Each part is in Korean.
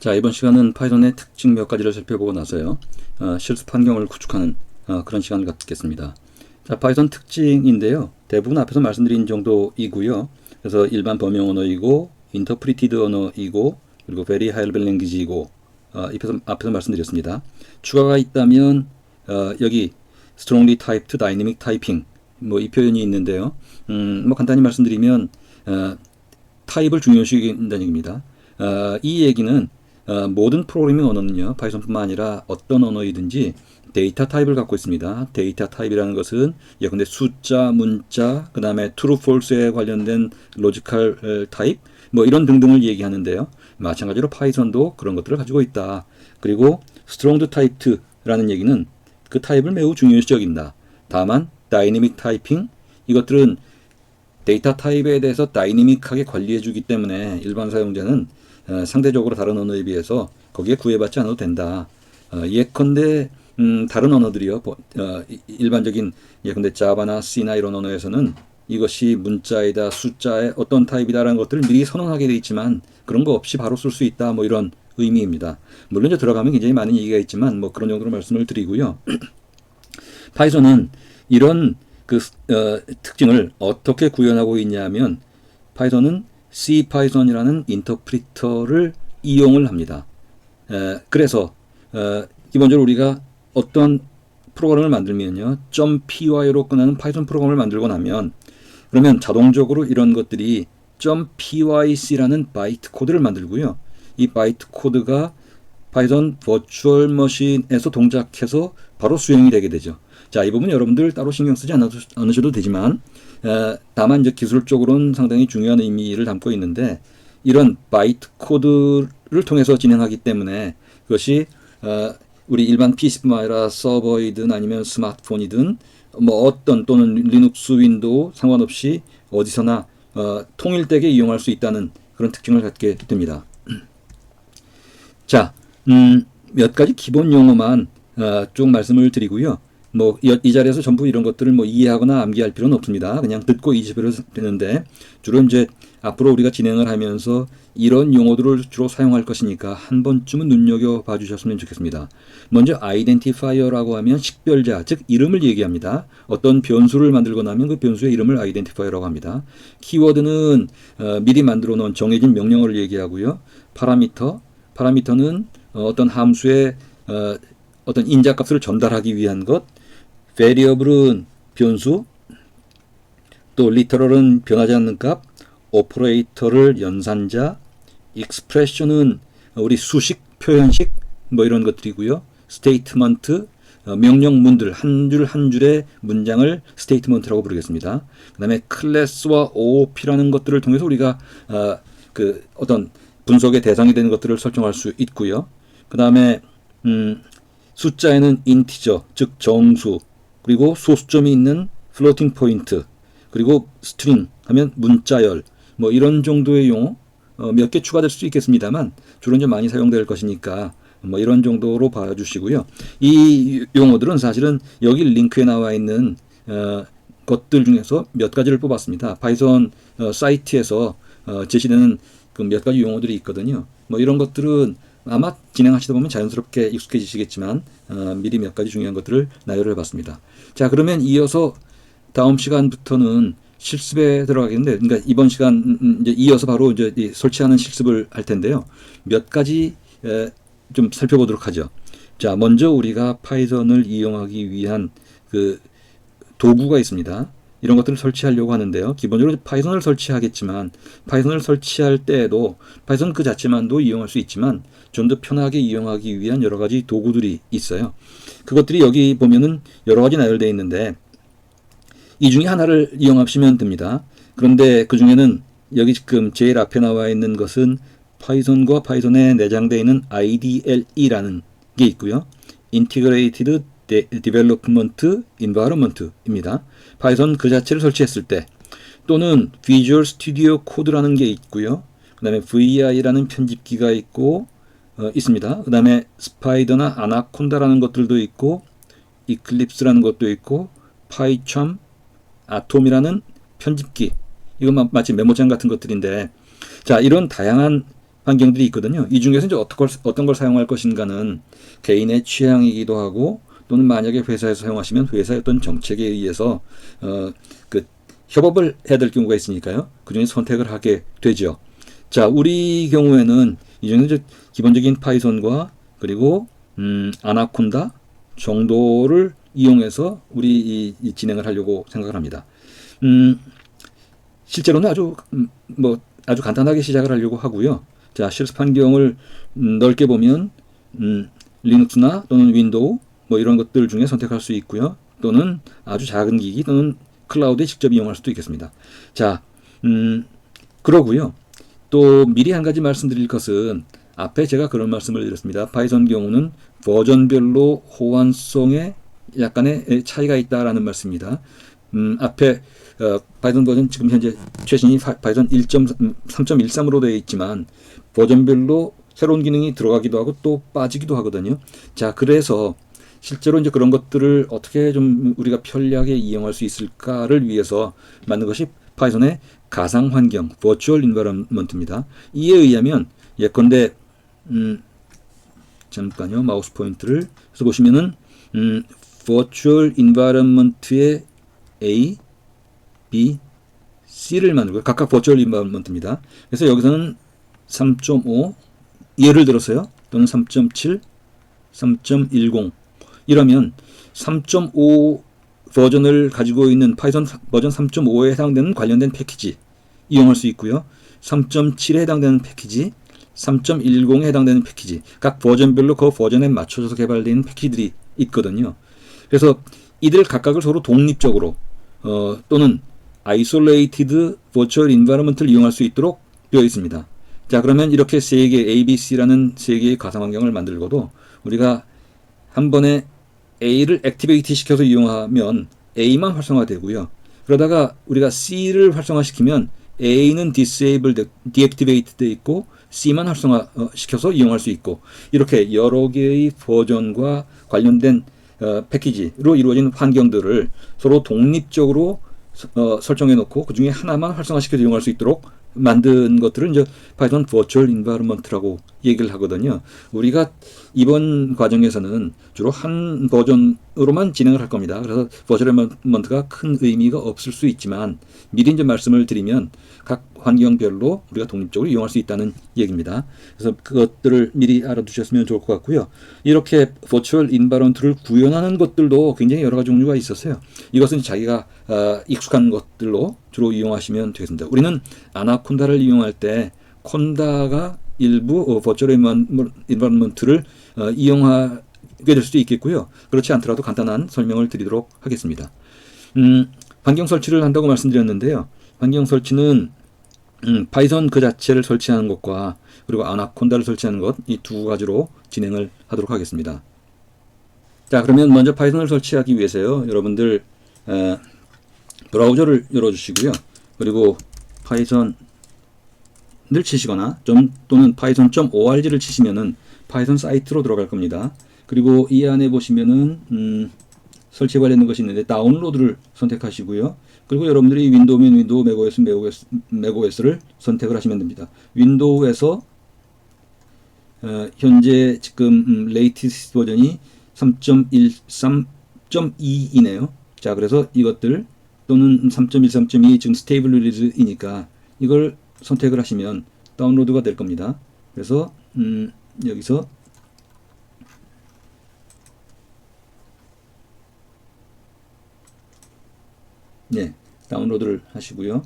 자, 이번 시간은 파이썬의 특징 몇 가지를 살펴보고 나서요. 실습 환경을 구축하는 그런 시간을 갖겠습니다. 자, 파이썬 특징인데요. 대부분 앞에서 말씀드린 정도이고요. 그래서 일반 범용 언어이고, 인터프리티드 언어이고, 그리고 very high level language이고, 앞에서 말씀드렸습니다. 추가가 있다면 여기 strongly typed dynamic typing 이 표현이 있는데요. 간단히 말씀드리면 타입을 중요시 여긴다는 얘기입니다. 이 얘기는 모든 프로그래밍 언어는요, 파이썬뿐만 아니라 어떤 언어이든지 데이터 타입을 갖고 있습니다. 데이터 타입이라는 것은 예컨대 숫자, 문자, 그 다음에 true, false에 관련된 로지컬 타입, 이런 등등을 얘기하는데요. 마찬가지로 파이썬도 그런 것들을 가지고 있다. 그리고 strong typed라는 얘기는 그 타입을 매우 중요시 여긴다. 다만 dynamic typing, 이것들은 데이터 타입에 대해서 다이내믹하게 관리해 주기 때문에 일반 사용자는 상대적으로 다른 언어에 비해서 거기에 구애받지 않아도 된다. 예컨대 다른 언어들이요, 일반적인 예컨대 자바나 C나 이런 언어에서는 이것이 문자이다, 숫자의 어떤 타입이다라는 것들을 미리 선언하게 돼 있지만 그런 거 없이 바로 쓸 수 있다. 이런 의미입니다. 물론 이제 들어가면 굉장히 많은 얘기가 있지만 그런 정도로 말씀을 드리고요. 파이썬은 이런 특징을 어떻게 구현하고 있냐면 파이썬은 CPython이라는 인터프리터를 이용을 합니다. 그래서 기본적으로 우리가 어떤 프로그램을 만들면요, .py로 끝나는 파이썬 프로그램을 만들고 나면 그러면 자동적으로 이런 것들이 .pyc라는 바이트 코드를 만들고요. 이 바이트 코드가 파이썬 버추얼 머신에서 동작해서 바로 수행이 되게 되죠. 자, 이 부분 여러분들 따로 신경 쓰지 않으셔도 되지만 다만 이제 기술적으로는 상당히 중요한 의미를 담고 있는데 이런 바이트 코드를 통해서 진행하기 때문에 그것이 우리 일반 PC뿐만 아니라 서버이든 아니면 스마트폰이든 어떤 또는 리눅스 윈도우 상관없이 어디서나 통일되게 이용할 수 있다는 그런 특징을 갖게 됩니다. 자, 몇 가지 기본 용어만 쭉 말씀을 드리고요. 이 자리에서 전부 이런 것들을 이해하거나 암기할 필요는 없습니다. 그냥 듣고 잊으셔도 되는데, 주로 이제 앞으로 우리가 진행을 하면서 이런 용어들을 주로 사용할 것이니까 한 번쯤은 눈여겨봐 주셨으면 좋겠습니다. 먼저 아이덴티파이어라고 하면 식별자, 즉 이름을 얘기합니다. 어떤 변수를 만들고 나면 그 변수의 이름을 아이덴티파이어라고 합니다. 키워드는 미리 만들어 놓은 정해진 명령어를 얘기하고요. 파라미터는 어떤 함수의 어떤 인자값을 전달하기 위한 것, variable은 변수, 또 literal은 변하지 않는 값, operator를 연산자, expression은 우리 수식, 표현식 이런 것들이고요. statement, 명령문들 한 줄 한 줄의 문장을 statement라고 부르겠습니다. 그 다음에 클래스와 OOP라는 것들을 통해서 우리가 어떤 분석의 대상이 되는 것들을 설정할 수 있고요. 그 다음에 숫자에는 인티저, 즉 정수, 그리고 소수점이 있는 플로팅 포인트, 그리고 스트링 하면 문자열, 이런 정도의 용어 몇 개 추가될 수 있겠습니다만 주로 이제 많이 사용될 것이니까 이런 정도로 봐주시고요. 이 용어들은 사실은 여기 링크에 나와 있는 것들 중에서 몇 가지를 뽑았습니다. 파이썬 사이트에서 제시되는 몇 가지 용어들이 있거든요. 이런 것들은 아마 진행하시다 보면 자연스럽게 익숙해지시겠지만 미리 몇 가지 중요한 것들을 나열을 해봤습니다. 자, 그러면 이어서 다음 시간부터는 실습에 들어가겠는데, 그러니까 이번 시간 이제 이어서 바로 이제 설치하는 실습을 할 텐데요. 몇 가지 좀 살펴보도록 하죠. 자, 먼저 우리가 파이썬을 이용하기 위한 도구가 있습니다. 이런 것들을 설치하려고 하는데요. 기본적으로 파이썬을 설치하겠지만 파이썬을 설치할 때에도 파이썬 그 자체만도 이용할 수 있지만 좀 더 편하게 이용하기 위한 여러 가지 도구들이 있어요. 그것들이 여기 보면은 여러 가지 나열되어 있는데 이 중에 하나를 이용하시면 됩니다. 그런데 그 중에는 여기 지금 제일 앞에 나와 있는 것은 파이썬과 파이썬에 내장되어 있는 IDLE라는 게 있고요. Integrated Development Environment입니다. 파이썬 그 자체를 설치했을 때 또는 Visual Studio Code라는 게 있고요. 그 다음에 VI라는 편집기가 있습니다. 그 다음에 스파이더나 아나콘다라는 것들도 있고 Eclipse라는 것도 있고 파이첨, 아톰이라는 편집기, 이건 마치 메모장 같은 것들인데, 자, 이런 다양한 환경들이 있거든요. 이 중에서 이제 어떤 걸 사용할 것인가는 개인의 취향이기도 하고 또는 만약에 회사에서 사용하시면 회사의 어떤 정책에 의해서 그 협업을 해야 될 경우가 있으니까요. 그중에 선택을 하게 되죠. 자, 우리 경우에는 이 중에 이제 기본적인 파이썬과 그리고 아나콘다 정도를 이용해서 우리 이 진행을 하려고 생각을 합니다. 실제로는 아주 간단하게 시작을 하려고 하고요. 자, 실습 환경을 넓게 보면 리눅스나 또는 윈도우 뭐 이런 것들 중에 선택할 수 있고요. 또는 아주 작은 기기 또는 클라우드에 직접 이용할 수도 있겠습니다. 자, 그러고요. 또 미리 한 가지 말씀드릴 것은 앞에 제가 그런 말씀을 드렸습니다. 파이썬 경우는 버전별로 호환성에 약간의 차이가 있다라는 말씀입니다. 앞에 파이썬 버전 지금 현재 최신이 파이썬 3.13으로 되어 있지만 버전별로 새로운 기능이 들어가기도 하고 또 빠지기도 하거든요. 자, 그래서 실제로 이제 그런 것들을 어떻게 좀 우리가 편리하게 이용할 수 있을까를 위해서 만든 것이 파이썬의 가상 환경, Virtual Environment입니다. 이에 의하면 예컨대 잠깐요, 마우스 포인트를 해서 보시면은 Virtual Environment의 A, B, C를 만들고요. 각각 Virtual Environment입니다. 그래서 여기서는 3.5 예를 들어서요, 또는 3.7, 3.10 이러면 3.5 버전을 가지고 있는 파이썬 버전 3.5에 해당되는 관련된 패키지 이용할 수 있고요. 3.7에 해당되는 패키지, 3.10에 해당되는 패키지, 각 버전별로 그 버전에 맞춰져서 개발된 패키지들이 있거든요. 그래서 이들 각각을 서로 독립적으로 또는 isolated virtual environment를 이용할 수 있도록 되어 있습니다. 자, 그러면 이렇게 세 개, A, B, C라는 세 개의 가상 환경을 만들고도 우리가 한 번에 A를 액티베이트 시켜서 이용하면 A만 활성화되고요. 그러다가 우리가 C를 활성화시키면 A는 deactivate 돼 있고 C만 활성화 시켜서 이용할 수 있고 이렇게 여러 개의 버전과 관련된 패키지로 이루어진 환경들을 서로 독립적으로 설정해 놓고 그 중에 하나만 활성화시켜서 이용할 수 있도록 만든 것들을 이제 파이썬 버추얼 인바이러먼트라고 얘기를 하거든요. 우리가 이번 과정에서는 주로 한 버전으로만 진행을 할 겁니다. 그래서 버추얼 인바이러먼트가 큰 의미가 없을 수 있지만 미리 이제 말씀을 드리면 각 환경별로 우리가 독립적으로 이용할 수 있다는 얘기입니다. 그래서 그것들을 미리 알아두셨으면 좋을 것 같고요. 이렇게 버추얼 인바이러먼트를 구현하는 것들도 굉장히 여러 가지 종류가 있었어요. 이것은 자기가 익숙한 것들로 주로 이용하시면 되겠습니다. 우리는 아나콘다를 이용할 때 콘다가 일부 버추얼 인바이러먼트를 이용하게 될 수도 있겠고요. 그렇지 않더라도 간단한 설명을 드리도록 하겠습니다. 환경 설치를 한다고 말씀드렸는데요. 환경 설치는 파이썬 그 자체를 설치하는 것과 그리고 아나콘다를 설치하는 것 이 두 가지로 진행을 하도록 하겠습니다. 자, 그러면 먼저 파이썬을 설치하기 위해서요. 여러분들 브라우저를 열어주시고요. 그리고 파이썬을 치시거나 또는 python.org를 치시면은 파이썬 사이트로 들어갈 겁니다. 그리고 이 안에 보시면은 설치에 관련된 것이 있는데 다운로드를 선택하시고요. 그리고 여러분들이 윈도우면 윈도우, 맥OS를 선택을 하시면 됩니다. 윈도우에서 현재 지금 레이티스트 버전이 3.13.2이네요. 자, 그래서 이것들 또는 3.13.2 지금 스테이블 릴리즈이니까 이걸 선택을 하시면 다운로드가 될 겁니다. 그래서 여기서 네, 다운로드를 하시고요.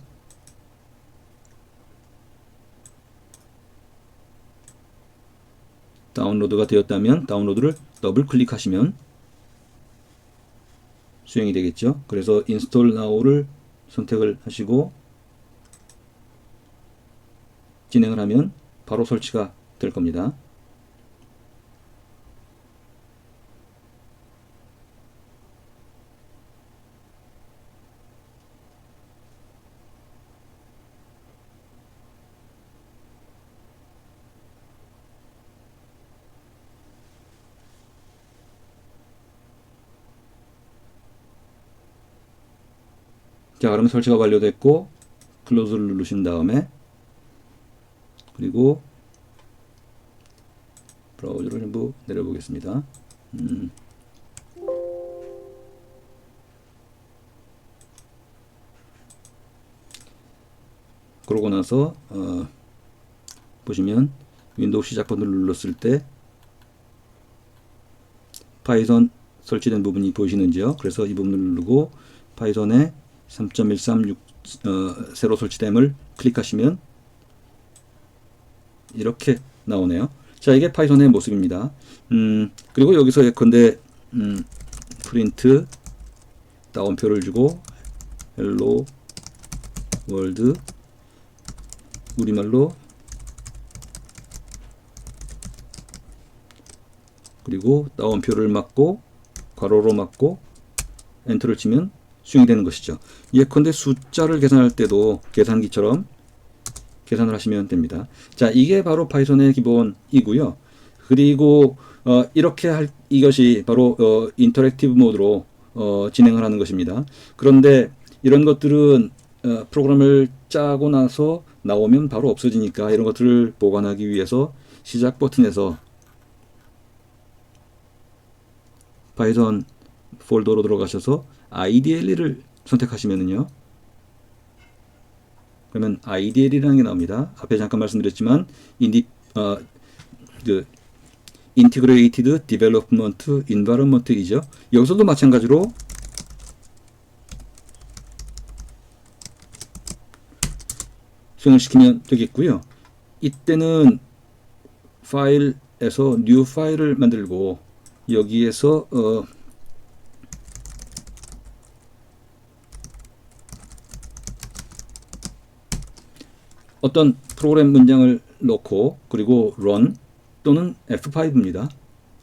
다운로드가 되었다면 다운로드를 더블 클릭하시면 수행이 되겠죠. 그래서 인스톨 나우를 선택을 하시고 진행을 하면 바로 설치가 될 겁니다. 자, 그러면 설치가 완료됐고 클로즈를 누르신 다음에 그리고 브라우저를 전부 내려보겠습니다. 그러고 나서 보시면 윈도우 시작 버튼을 눌렀을 때 파이썬 설치된 부분이 보이시는지요? 그래서 이 부분을 누르고 파이썬에 3.136 새로 설치됨을 클릭하시면 이렇게 나오네요. 자, 이게 파이썬의 모습입니다. 그리고 여기서 예컨대 프린트 따옴표를 주고 헬로 월드 우리말로 그리고 따옴표를 막고 괄호로 막고 엔터를 치면 수행이 되는 것이죠. 예컨대 숫자를 계산할 때도 계산기처럼 계산을 하시면 됩니다. 자, 이게 바로 파이썬의 기본이고요. 그리고 이렇게 이것이 바로 인터랙티브 모드로 진행을 하는 것입니다. 그런데 이런 것들은 프로그램을 짜고 나서 나오면 바로 없어지니까 이런 것들을 보관하기 위해서 시작 버튼에서 파이썬 폴더로 들어가셔서 IDLE를 선택하시면은요. 그러면 IDLE라는 게 나옵니다. 앞에 잠깐 말씀드렸지만 Integrated Development Environment이죠. 여기서도 마찬가지로 수행을 시키면 되겠고요. 이때는 파일에서 new 파일을 만들고 여기에서 어떤 프로그램 문장을 넣고 그리고 run 또는 F5입니다.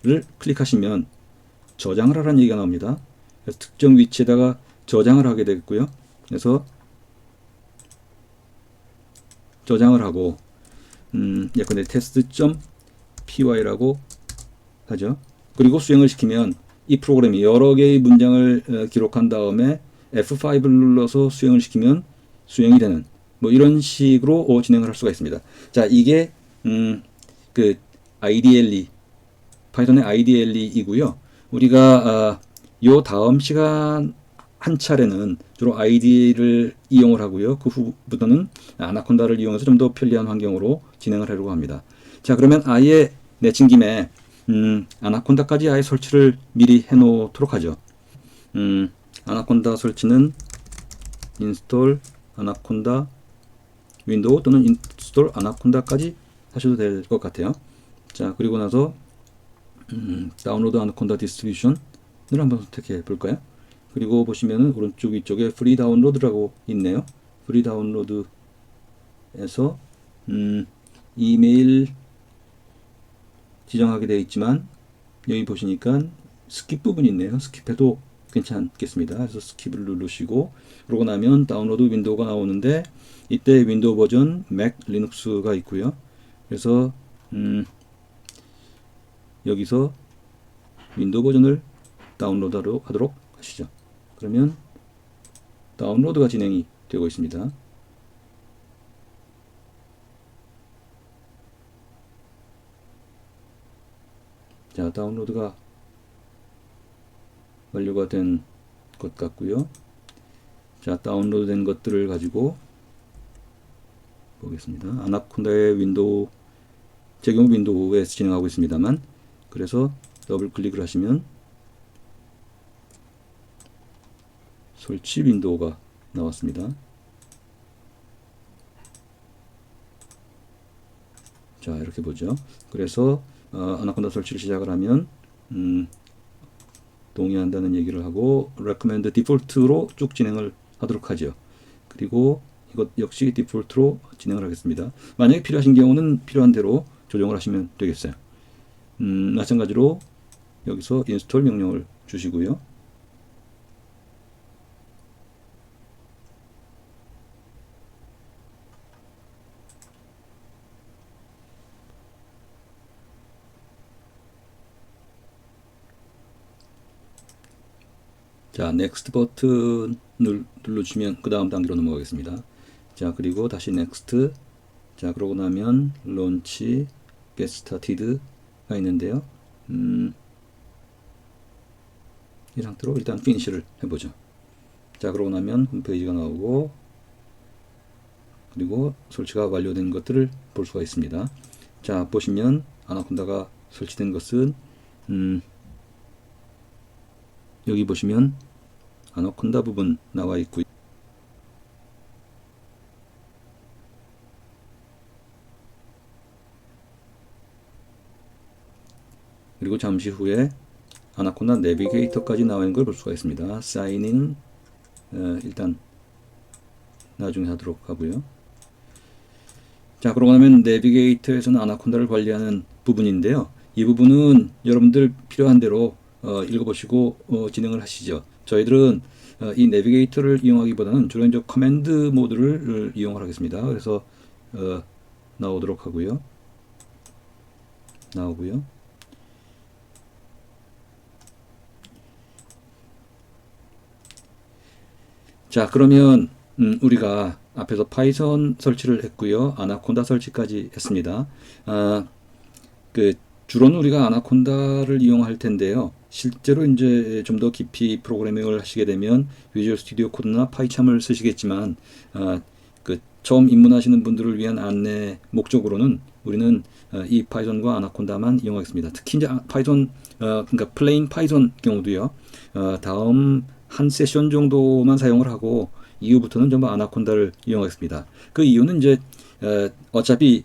를 클릭하시면 저장을 하라는 얘기가 나옵니다. 그래서 특정 위치에다가 저장을 하게 되겠고요. 그래서 저장을 하고 예컨대 test.py라고 하죠. 그리고 수행을 시키면 이 프로그램이 여러 개의 문장을 기록한 다음에 F5를 눌러서 수행을 시키면 수행이 되는 뭐 이런 식으로 진행을 할 수가 있습니다. 자, 이게 그 IDLE 파이썬의 IDLE이고요. 우리가 요 다음 시간 한 차례는 주로 IDE를 이용을 하고요. 그 후부터는 아나콘다를 이용해서 좀 더 편리한 환경으로 진행을 하려고 합니다. 자, 그러면 아예 내친 김에 아나콘다까지 아예 설치를 미리 해 놓도록 하죠. 아나콘다 설치는 인스톨 아나콘다 윈도우 또는 인스톨 아나콘다까지 하셔도 될 것 같아요. 자, 그리고 나서 다운로드 아나콘다 디스트리뷰션을 한번 선택해 볼까요? 그리고 보시면은 오른쪽 위쪽에 프리 다운로드라고 있네요. 프리 다운로드에서 이메일 지정하게 되어 있지만 여기 보시니까 스킵 부분이 있네요. 스킵해도 괜찮겠습니다. 그래서 스킵을 누르시고 그러고 나면 다운로드 윈도우가 나오는데 이때 윈도우 버전 맥 리눅스가 있고요. 그래서 여기서 윈도우 버전을 다운로드 하도록 하시죠. 그러면 다운로드가 진행이 되고 있습니다. 자, 다운로드가 완료가 된 것 같고요. 자, 다운로드 된 것들을 가지고 보겠습니다. 아나콘다의 윈도우, 제 경우 윈도우에서 진행하고 있습니다만, 그래서 더블 클릭을 하시면 설치 윈도우가 나왔습니다. 자, 이렇게 보죠. 그래서 아나콘다 설치를 시작을 하면 동의한다는 얘기를 하고 recommend default로 쭉 진행을 하도록 하죠. 그리고 이것 역시 디폴트로 진행을 하겠습니다. 만약에 필요하신 경우는 필요한 대로 조정을 하시면 되겠어요. 마찬가지로 여기서 인스톨 명령을 주시고요. 자, next 버튼을 눌러주시면 그 다음 단계로 넘어가겠습니다. 자, 그리고 다시 next. 자, 그러고 나면 launch, get started, 있는데요. 이 상태로 일단 피니시를 해보죠. 자, 그러고 나면 홈페이지가 나오고, 그리고 설치가 완료된 것들을 볼 수가 있습니다. 자, 보시면 아나콘다가 설치된 것은 여기 보시면 아나콘다 부분 나와 있고요. 그리고 잠시 후에 아나콘다 내비게이터까지 나와 있는 걸 볼 수가 있습니다. 사인인 일단 나중에 하도록 하고요. 자, 그러고 나면 내비게이터에서는 아나콘다를 관리하는 부분인데요. 이 부분은 여러분들 필요한 대로 읽어보시고 진행을 하시죠. 저희들은 이 내비게이터를 이용하기보다는 주로 이제 커맨드 모드를 이용을 하겠습니다. 그래서 나오도록 하고요. 나오고요. 자, 그러면 우리가 앞에서 파이썬 설치를 했고요. 아나콘다 설치까지 했습니다. 주로는 우리가 아나콘다를 이용할 텐데요. 실제로 이제 좀 더 깊이 프로그래밍을 하시게 되면 비주얼 스튜디오 코드나 파이참을 쓰시겠지만, 처음 입문하시는 분들을 위한 안내 목적으로는 우리는 이 파이썬과 아나콘다만 이용하겠습니다. 특히 이제 파이썬, 그러니까 플레인 파이썬 경우도요. 다음 한 세션 정도만 사용을 하고 이후부터는 전부 아나콘다를 이용하겠습니다. 그 이유는 이제 어차피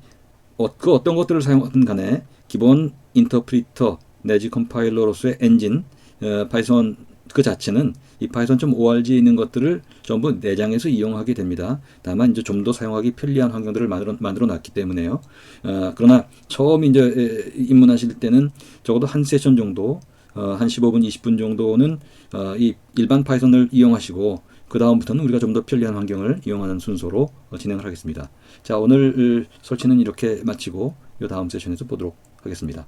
그 어떤 것들을 사용하든 간에 기본 인터프리터 내지 컴파일러로서의 엔진 파이썬 그 자체는 이 파이썬.org에 있는 것들을 전부 내장해서 이용하게 됩니다. 다만 이제 좀 더 사용하기 편리한 환경들을 만들어 놨기 때문에요. 그러나 처음 이제 입문하실 때는 적어도 한 세션 정도 한 15분, 20분 정도는 이 일반 파이썬을 이용하시고 그 다음부터는 우리가 좀 더 편리한 환경을 이용하는 순서로 진행을 하겠습니다. 자, 오늘 설치는 이렇게 마치고 이 다음 세션에서 보도록 하겠습니다.